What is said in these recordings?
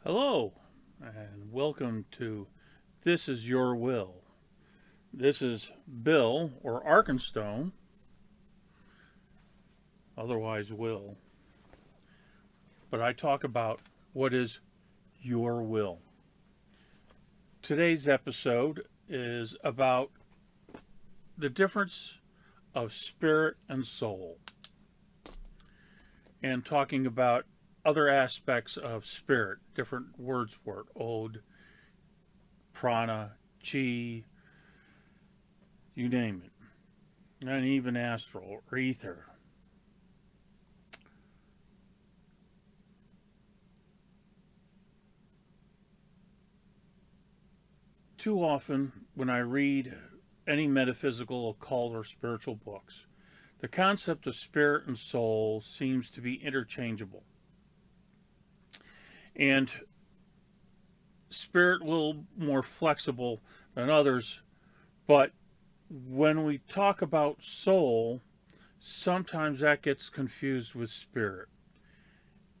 Hello, and welcome to This Is Your Will. This is Bill, or Arkenstone, otherwise Will, but I talk about what is your will. Today's episode is about the difference of spirit and soul, and talking about other aspects of spirit, different words for it: ode, prana, chi, you name it, and even astral or ether. Too often, when I read any metaphysical, occult, or spiritual books, the concept of spirit and soul seems to be interchangeable. And spirit a little more flexible than others, but when we talk about soul, sometimes that gets confused with spirit.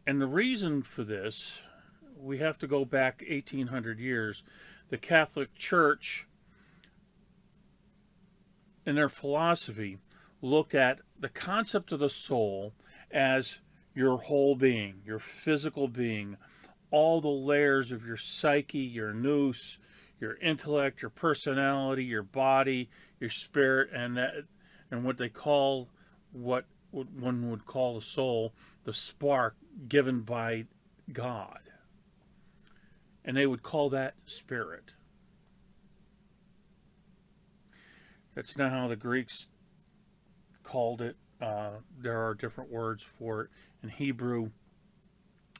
And the reason for this, we have to go back 1800 years. The Catholic Church, in their philosophy, looked at the concept of the soul as your whole being, your physical being, all the layers of your psyche, your nous, your intellect, your personality, your body, your spirit, and what they call what one would call the soul, the spark given by God. And they would call that spirit. That's not how the Greeks called it. There are different words for it in Hebrew,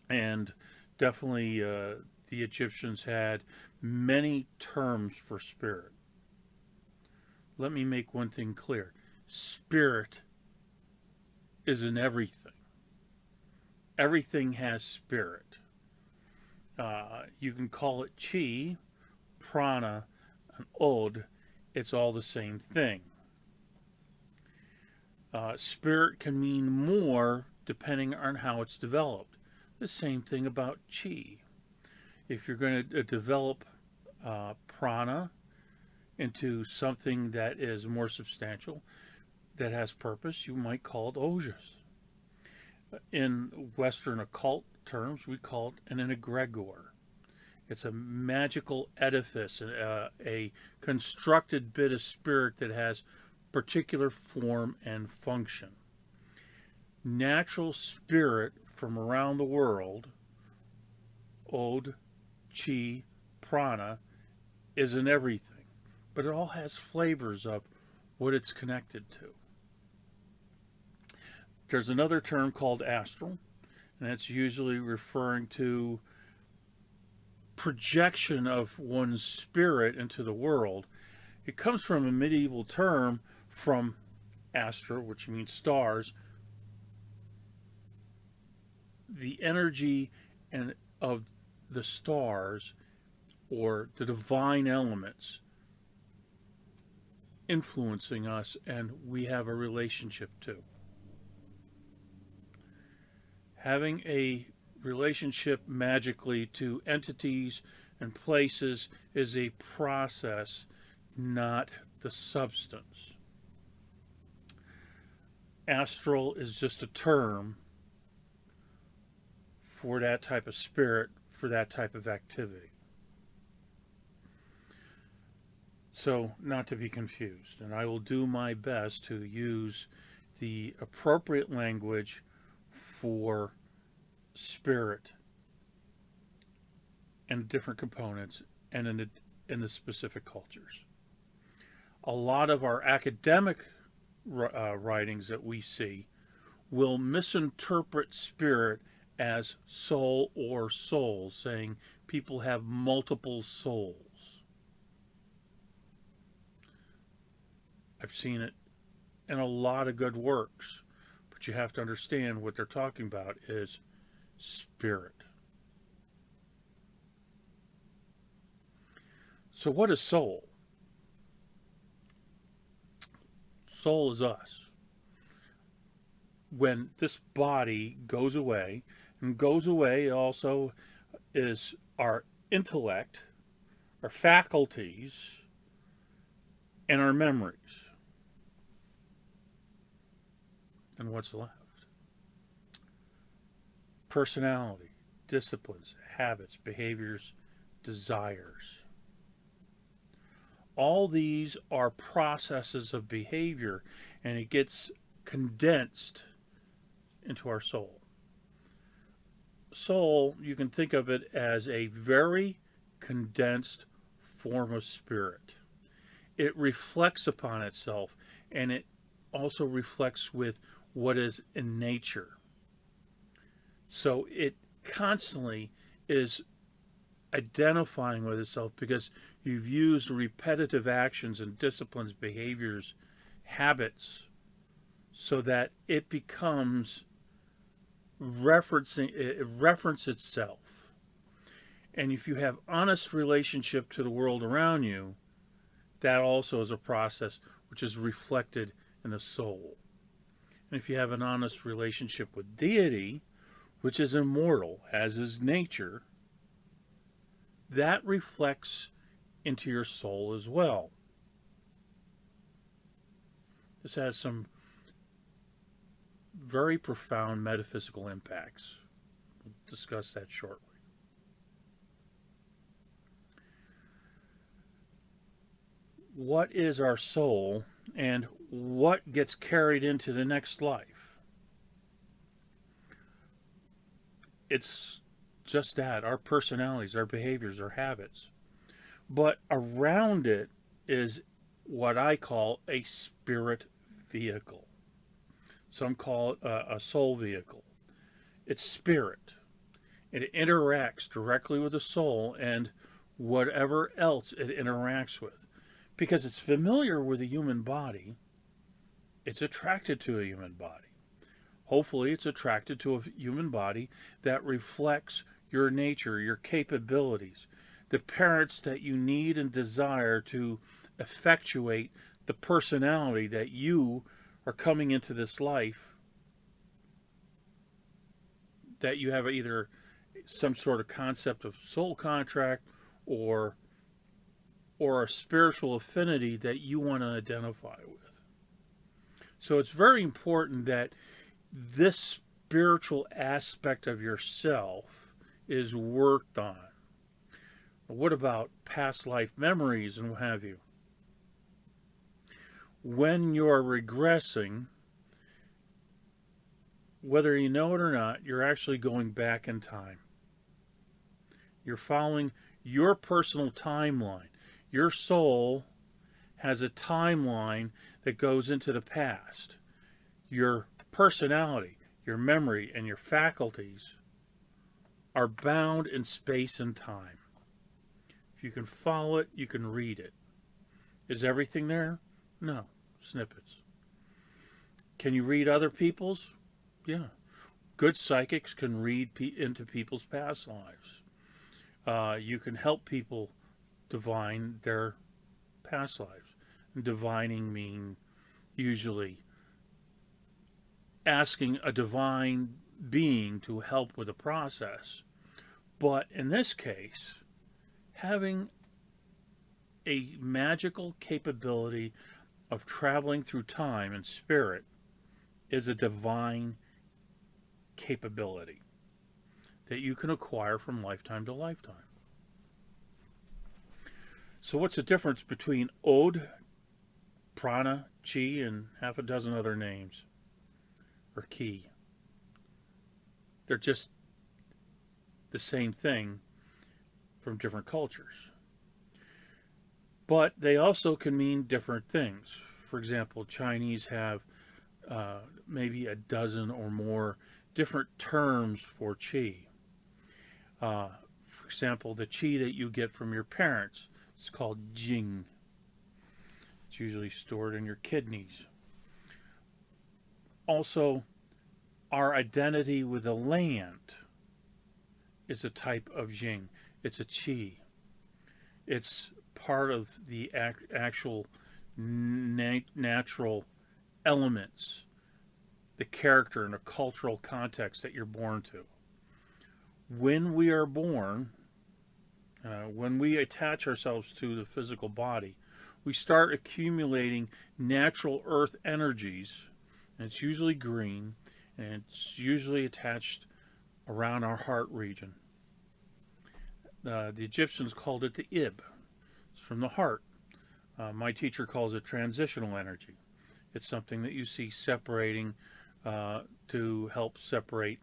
and definitely the Egyptians had many terms for spirit. Let me make one thing clear: spirit is in everything. Everything has spirit. You can call it chi, prana, and od. It's all the same thing. Spirit can mean more depending on how it's developed. The same thing about chi. If you're going to develop prana into something that is more substantial, that has purpose, you might call it ojas. In Western occult terms, we call it an egregor. It's a magical edifice, a constructed bit of spirit that has particular form and function. Natural spirit from around the world, od, chi, prana, is in everything, but it all has flavors of what it's connected to. There's another term called astral, and that's usually referring to projection of one's spirit into the world. It comes from a medieval term from astra, which means stars, the energy and of the stars, or the divine elements, influencing us, and we have a relationship to. Having a relationship magically to entities and places is a process, not the substance. Astral is just a term for that type of spirit, for that type of activity. So, not to be confused, and I will do my best to use the appropriate language for spirit and different components and in the specific cultures. A lot of our academic writings that we see will misinterpret spirit as soul or souls, saying people have multiple souls. I've seen it in a lot of good works, but you have to understand what they're talking about is spirit. So, what is soul? Soul is us. When this body goes away, and goes away also is our intellect, our faculties, and our memories. And what's left? Personality, disciplines, habits, behaviors, desires. All these are processes of behavior, and it gets condensed into our soul. Soul, you can think of it as a very condensed form of spirit. It reflects upon itself, and it also reflects with what is in nature. So it constantly is identifying with itself because you've used repetitive actions and disciplines, behaviors, habits, so that it becomes it references itself. And if you have honest relationship to the world around you, that also is a process which is reflected in the soul. And if you have an honest relationship with deity, which is immortal, as is nature, that reflects into your soul as well. This has some very profound metaphysical impacts. We'll discuss that shortly. What is our soul, and what gets carried into the next life? It's just that, our personalities, our behaviors, our habits. But around it is what I call a spirit vehicle. Some call it a soul vehicle. It's spirit. It interacts directly with the soul and whatever else it interacts with. Because it's familiar with a human body, it's attracted to a human body. Hopefully, it's attracted to a human body that reflects your nature, your capabilities, the parents that you need and desire to effectuate the personality that you are coming into this life, that you have either some sort of concept of soul contract or a spiritual affinity that you want to identify with. So it's very important that this spiritual aspect of yourself is worked on. What about past life memories and what have you? When you're regressing, whether you know it or not, you're actually going back in time. You're following your personal timeline. Your soul has a timeline that goes into the past. Your personality, your memory, and your faculties are bound in space and time. If you can follow it, you can read it. Is everything there? No. Snippets. Can you read other people's? Yeah. Good psychics can read into people's past lives. You can help people divine their past lives. And divining means usually asking a divine being to help with a process. But in this case, having a magical capability of traveling through time and spirit is a divine capability that you can acquire from lifetime to lifetime. So what's the difference between Ode, prana, chi, and half a dozen other names? Or ki? They're just the same thing from different cultures. But they also can mean different things. For example, Chinese have maybe a dozen or more different terms for qi. For example, the qi that you get from your parents is called jing. It's usually stored in your kidneys. Also, our identity with the land is a type of jing. It's a qi. It's part of the actual natural elements, the character and the cultural context that you're born to. When we are born, when we attach ourselves to the physical body, we start accumulating natural earth energies, and it's usually green, and it's usually attached around our heart region. The Egyptians called it the Ib. It's from the heart. My teacher calls it transitional energy. It's something that you see separating to help separate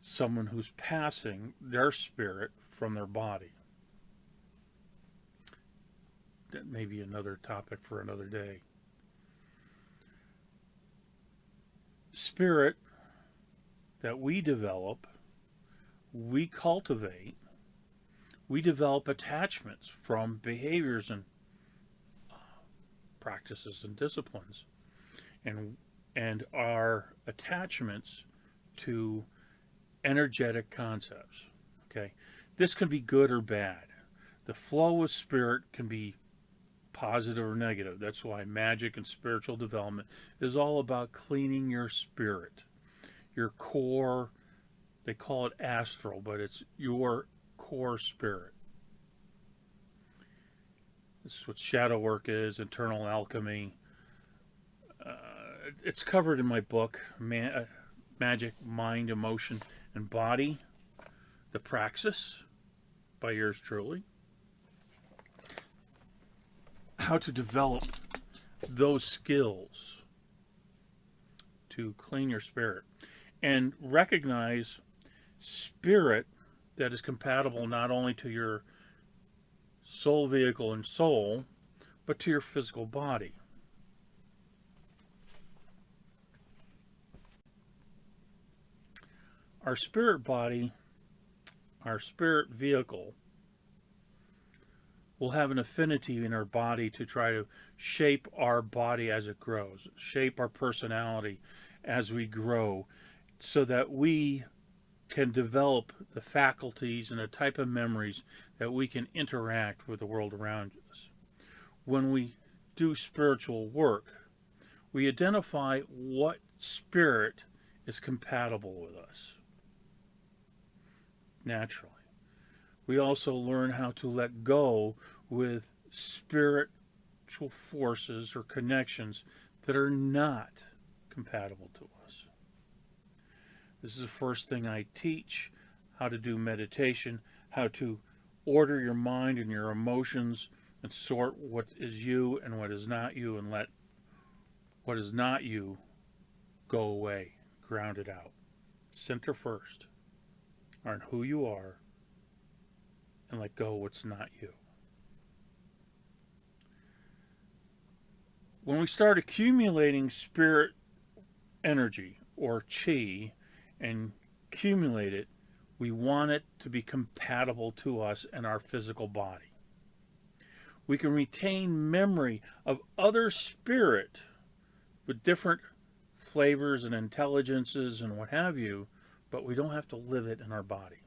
someone who's passing their spirit from their body. That may be another topic for another day. Spirit that we develop, we cultivate, we develop attachments from behaviors and practices and disciplines, and our attachments to energetic concepts. Okay, this can be good or bad. The flow of spirit can be positive or negative. That's why magic and spiritual development is all about cleaning your spirit, your core. They call it astral, but it's your core spirit. This is what shadow work is, internal alchemy. It's covered in my book, Magic, Mind, Emotion, and Body, The Praxis, by yours truly. How to develop those skills to clean your spirit and recognize spirit that is compatible not only to your soul vehicle and soul, but to your physical body. Our spirit body, our spirit vehicle, will have an affinity in our body to try to shape our body as it grows, shape our personality as we grow, so that we can develop the faculties and the type of memories that we can interact with the world around us. When we do spiritual work, we identify what spirit is compatible with us naturally. We also learn how to let go with spiritual forces or connections that are not compatible to us. This is the first thing I teach, how to do meditation, how to order your mind and your emotions and sort what is you and what is not you, and let what is not you go away, ground it out. Center first on who you are and let go what's not you. When we start accumulating spirit energy or chi and accumulate it, we want it to be compatible to us and our physical body. We can retain memory of other spirit with different flavors and intelligences and what have you, but we don't have to live it in our body.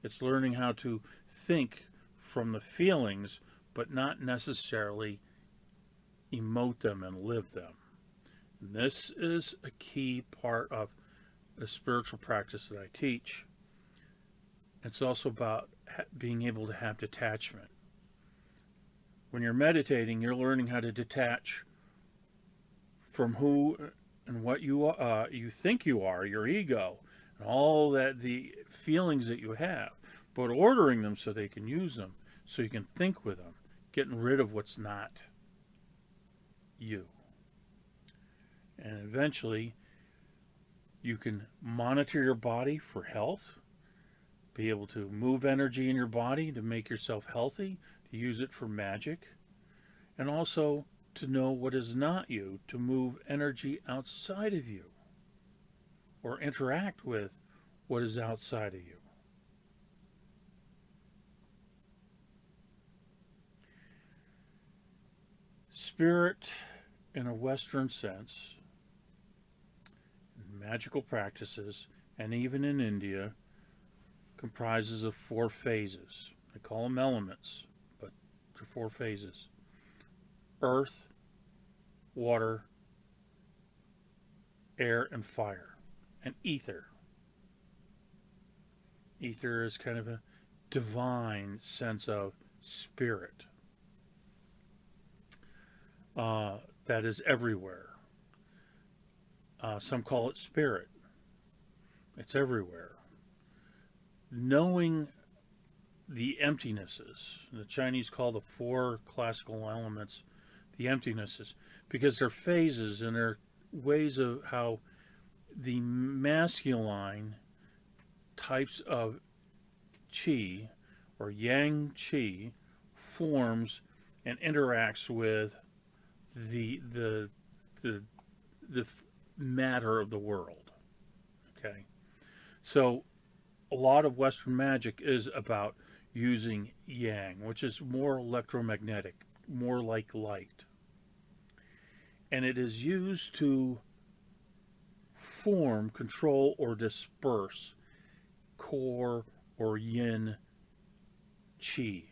It's learning how to think from the feelings, but not necessarily emote them and live them. And this is a key part of the spiritual practice that I teach. It's also about being able to have detachment. When you're meditating, you're learning how to detach from who and what you think you are, your ego, and all that the feelings that you have, but ordering them so they can use them, so you can think with them, getting rid of what's not you. And eventually, you can monitor your body for health, be able to move energy in your body to make yourself healthy, to use it for magic, and also to know what is not you, to move energy outside of you, or interact with what is outside of you. Spirit, in a Western sense, in magical practices, and even in India, comprises of 4 phases. They call them elements, but they're 4 phases. Earth, water, air, and fire, and ether. Ether is kind of a divine sense of spirit that is everywhere. Some call it spirit. It's everywhere. Knowing the emptinesses, the Chinese call the four classical elements the emptinesses, because they're phases and they're ways of how the masculine types of qi or yang qi forms and interacts with the the the matter of the world. Okay, so a lot of Western magic is about using yang, which is more electromagnetic, more like light, and it is used to form, control, or disperse core or yin qi,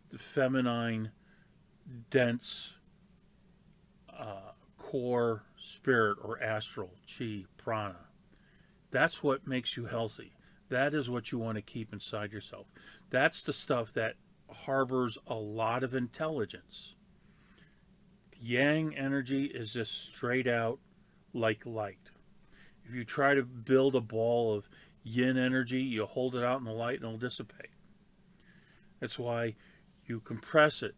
the feminine, dense core spirit or astral qi prana. That's what makes you healthy. That is what you want to keep inside yourself. That's the stuff that harbors a lot of intelligence. Yang energy is just straight out like light. If you try to build a ball of yin energy, you hold it out in the light and it'll dissipate. That's why you compress it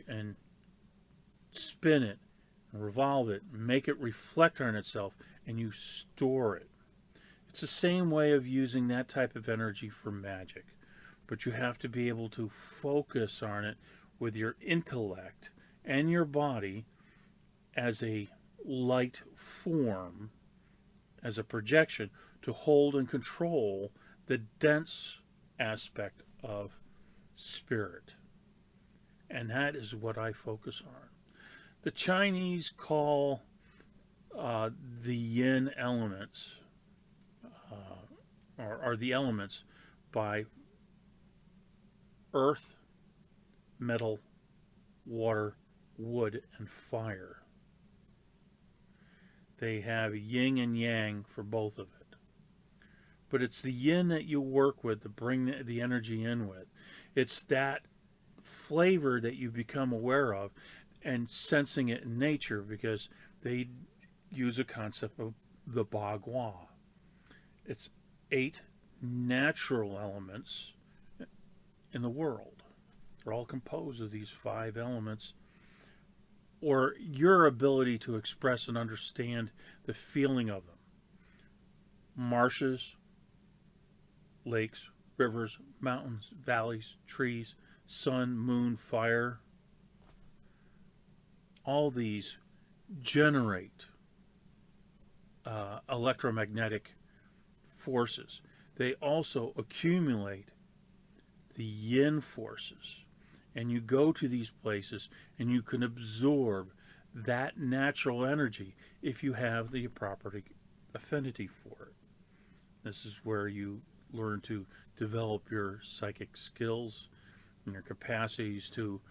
and spin it and revolve it, and make it reflect on itself, and you store it. It's the same way of using that type of energy for magic, but you have to be able to focus on it with your intellect and your body as a light form, as a projection, to hold and control the dense aspect of spirit. And that is what I focus on. The Chinese call the yin elements, or the elements, by earth, metal, water, wood, and fire. They have yin and yang for both of it. But it's the yin that you work with to bring the energy in with. It's that flavor that you become aware of and sensing it in nature, because they use a concept of the bagua. It's 8 natural elements in the world. They're all composed of these 5 elements, or your ability to express and understand the feeling of them. Marshes, lakes, rivers, mountains, valleys, trees, sun, moon, fire. All these generate electromagnetic forces. They also accumulate the yin forces. And you go to these places and you can absorb that natural energy if you have the proper affinity for it. This is where you learn to develop your psychic skills and your capacities to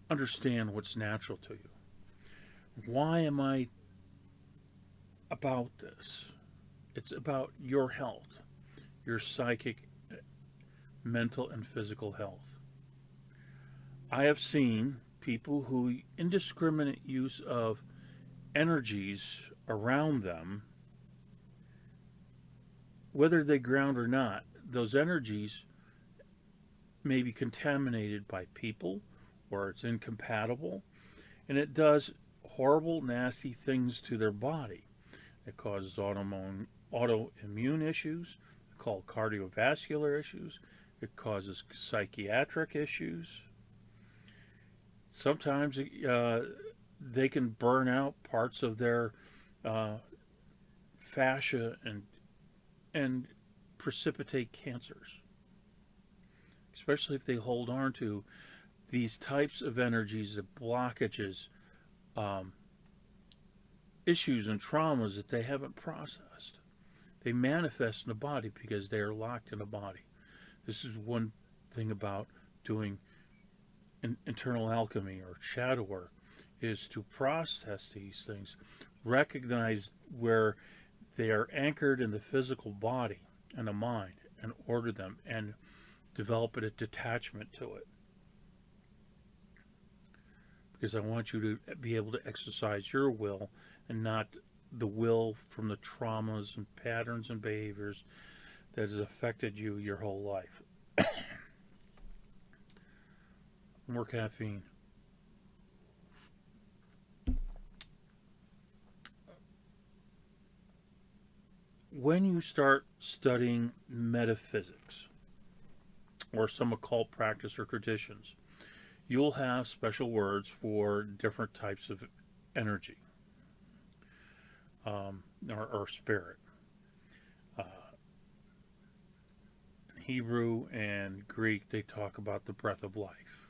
understand what's natural to you. Why am I about this? It's about your health, your psychic, mental, and physical health. I have seen people who indiscriminate use of energies around them, whether they ground or not, those energies may be contaminated by people, or it's incompatible, and it does horrible, nasty things to their body. It causes autoimmune issues, called cardiovascular issues. It causes psychiatric issues. Sometimes they can burn out parts of their fascia and precipitate cancers, especially if they hold on to these types of energies, the blockages, issues and traumas that they haven't processed. They manifest in the body because they are locked in the body. This is one thing about doing internal alchemy or shadow work, is to process these things, recognize where they are anchored in the physical body and the mind, and order them and develop a detachment to it. Because I want you to be able to exercise your will and not the will from the traumas and patterns and behaviors that has affected you your whole life. More caffeine. When you start studying metaphysics or some occult practice or traditions, you'll have special words for different types of energy or spirit. Uh, in Hebrew and Greek, they talk about the breath of life.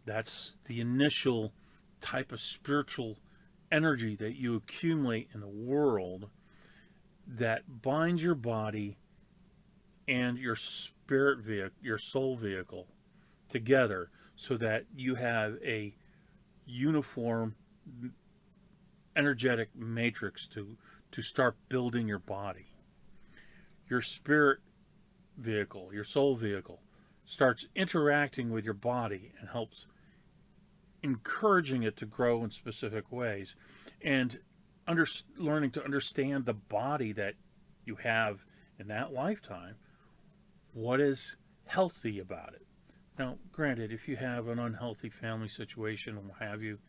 That's the initial type of spiritual energy that you accumulate in the world that binds your body and your spirit vehicle, your soul vehicle together so that you have a uniform energetic matrix to start building your body. Your spirit vehicle, your soul vehicle, starts interacting with your body and helps encouraging it to grow in specific ways and learning to understand the body that you have in that lifetime, what is healthy about it. Now, granted, if you have an unhealthy family situation and what have you,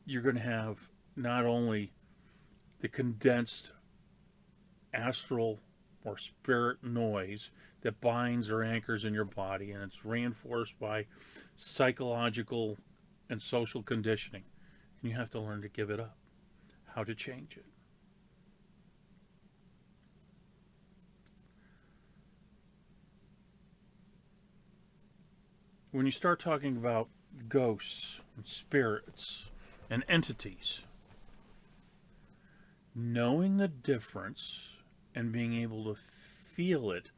you're going to have not only the condensed astral or spirit noise that binds or anchors in your body, and it's reinforced by psychological and social conditioning. And you have to learn to give it up, how to change it. When you start talking about ghosts and spirits and entities, knowing the difference and being able to feel it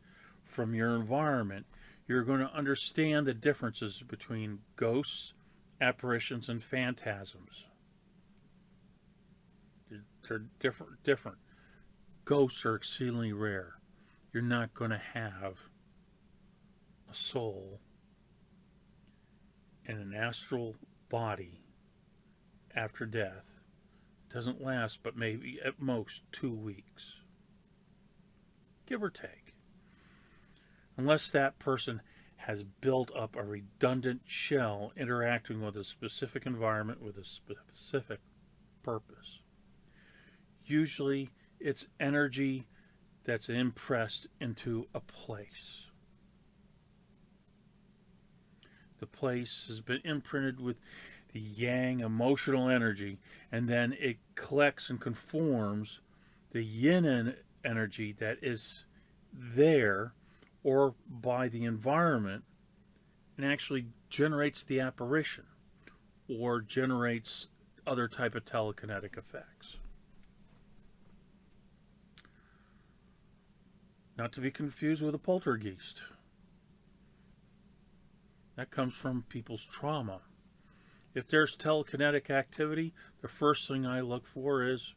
from your environment, you're going to understand the differences between ghosts, apparitions, and phantasms. They're different. Ghosts are exceedingly rare. You're not going to have a soul in an astral body after death. It doesn't last but maybe at most 2 weeks, give or take, unless that person has built up a redundant shell interacting with a specific environment with a specific purpose. Usually it's energy that's impressed into a place. The place has been imprinted with the yang emotional energy, and then it collects and conforms the yin energy that is there or by the environment and actually generates the apparition or generates other type of telekinetic effects. Not to be confused with a poltergeist. That comes from people's trauma. If there's telekinetic activity, the first thing I look for is,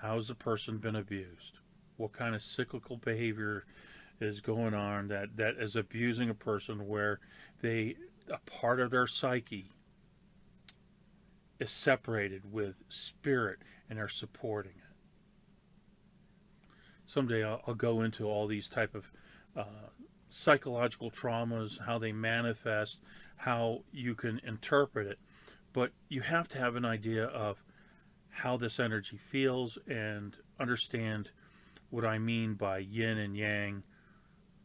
how's the person been abused? What kind of cyclical behavior is going on that is abusing a person where a part of their psyche is separated with spirit and they're supporting it. Someday I'll go into all these type of psychological traumas, how they manifest, how you can interpret it. But you have to have an idea of how this energy feels and understand what I mean by yin and yang,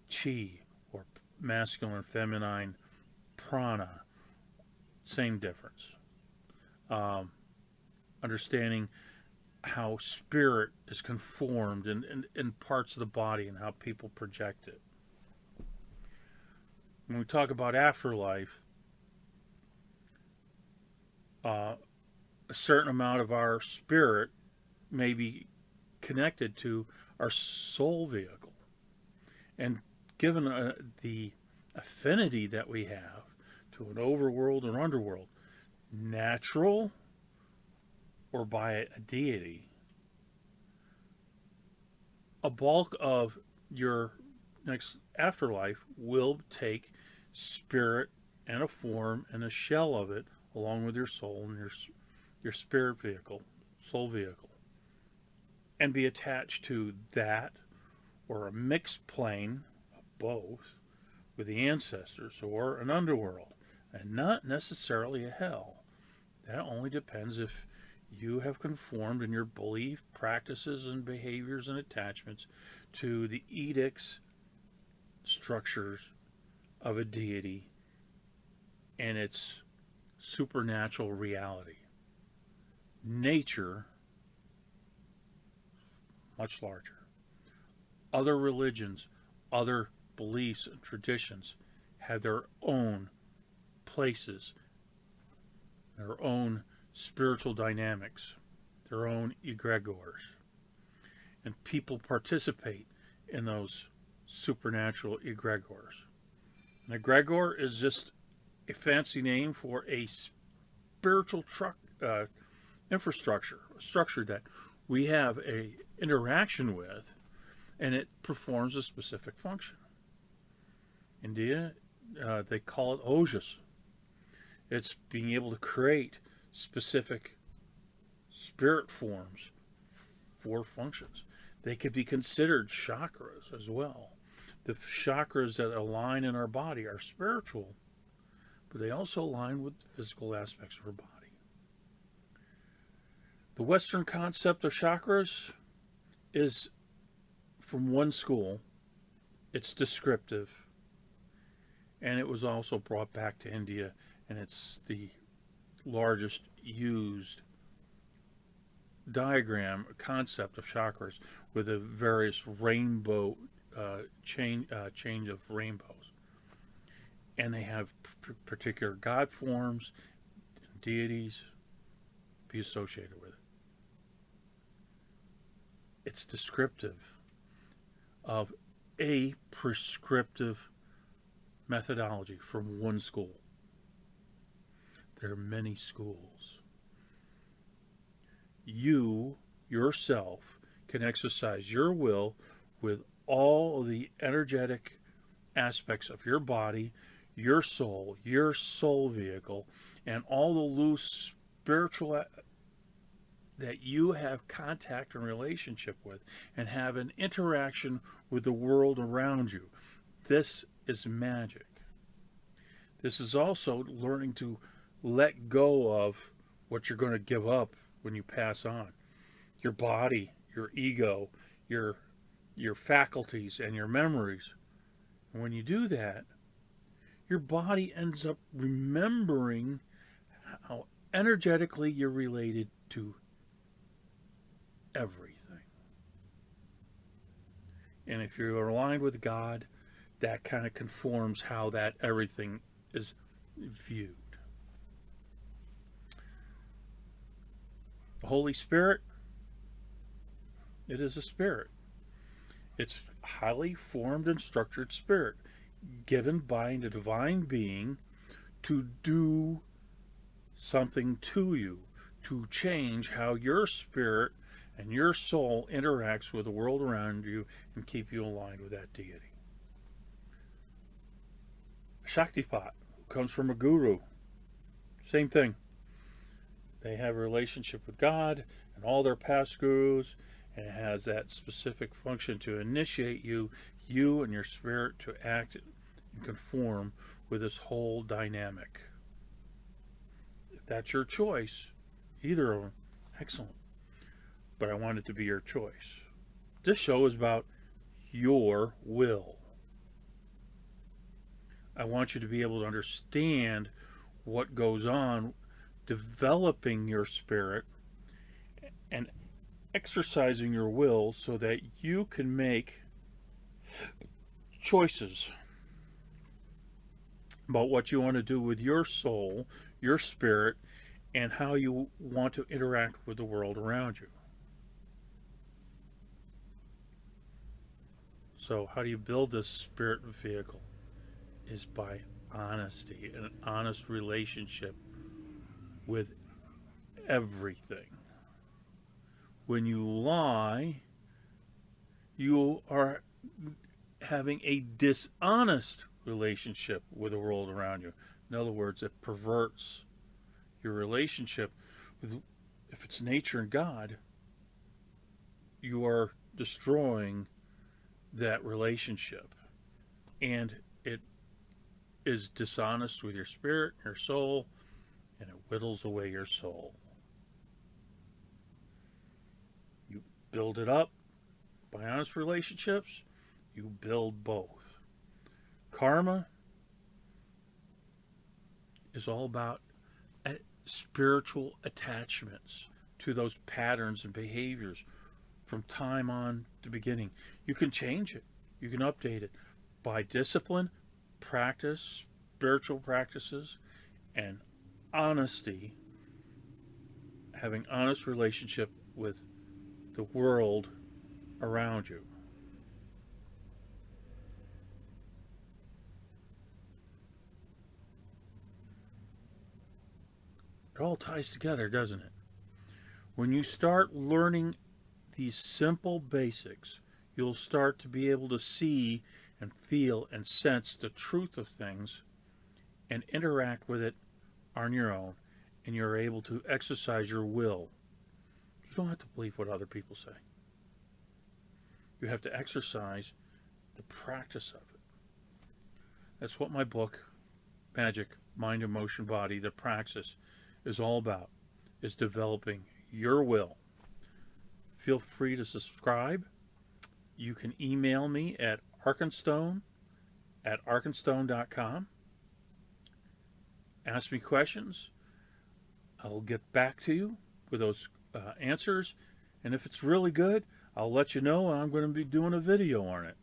chi, or masculine, feminine, prana. Same difference. Understanding how spirit is conformed in parts of the body and how people project it. When we talk about afterlife, a certain amount of our spirit may be connected to our soul vehicle. And given the affinity that we have to an overworld or underworld, natural or by a deity, a bulk of your next afterlife will take spirit and a form and a shell of it along with your soul and your spirit vehicle, soul vehicle, and be attached to that or a mixed plane of both with the ancestors or an underworld, and not necessarily a hell. That only depends if you have conformed in your belief, practices, and behaviors and attachments to the edicts, structures of a deity and its supernatural reality. Nature, much larger. Other religions, other beliefs and traditions have their own places, their own spiritual dynamics, their own egregores. And people participate in those supernatural egregores. An egregore is just a fancy name for a spiritual infrastructure, a structure that we have a interaction with, and it performs a specific function. India, they call it ojas. It's being able to create specific spirit forms for functions. They could be considered chakras as well. The chakras that align in our body are spiritual, but they also align with physical aspects of our body. The Western concept of chakras is from one school. It's descriptive, and it was also brought back to India, and it's the largest used diagram concept of chakras with a various rainbow change of rainbows, and they have particular god forms and deities be associated with it. It's descriptive of a prescriptive methodology from one school. There are many schools. You, yourself, can exercise your will with all of the energetic aspects of your body, your soul vehicle, and all the loose spiritual that you have contact and relationship with, and have an interaction with the world around you. This is magic. This is also learning to let go of what you're going to give up when you pass on. Your body, your ego, your faculties, and your memories. And when you do that, your body ends up remembering how energetically you're related to everything. And if you're aligned with God, that kind of conforms how that everything is viewed. The Holy Spirit, it is a spirit. It's a highly formed and structured spirit given by the divine being to do something to you, to change how your spirit and your soul interacts with the world around you and keep you aligned with that deity. A Shaktipat comes from a guru. Same thing. They have a relationship with God and all their past gurus, and it has that specific function to initiate you and your spirit to act and conform with this whole dynamic. If that's your choice, either of them, excellent. But I want it to be your choice. This show is about your will. I want you to be able to understand what goes on developing your spirit and exercising your will so that you can make choices about what you want to do with your soul, your spirit, and how you want to interact with the world around you. So how do you build this spirit vehicle? Is by honesty, an honest relationship with everything. When you lie, you are having a dishonest relationship with the world around you. In other words, it perverts your relationship with, if it's nature and God, you are destroying that relationship. And it is dishonest with your spirit, your soul, and it whittles away your soul. You build it up by honest relationships, you build both. Karma is all about spiritual attachments to those patterns and behaviors from time on the beginning. You can change it, you can update it by discipline, practice, spiritual practices, and honesty, having honest relationship with the world around you. It all ties together, doesn't it? When you start learning these simple basics, you'll start to be able to see and feel and sense the truth of things and interact with it on your own, and you're able to exercise your will. You don't have to believe what other people say. You have to exercise the practice of it. That's what my book, Magic, Mind, Emotion, Body, the Praxis, is all about, is developing your will. Feel free to subscribe. You can email me at arkenstone@arkenstone.com. Ask me questions. I'll get back to you with those answers. And if it's really good, I'll let you know, and I'm going to be doing a video on it.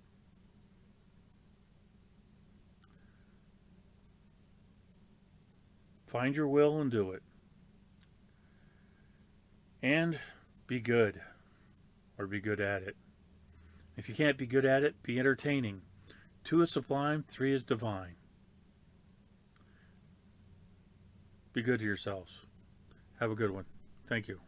Find your will and do it. And be good, or be good at it. If you can't be good at it, be entertaining. 2 is sublime, 3 is divine. Be good to yourselves. Have a good one. Thank you.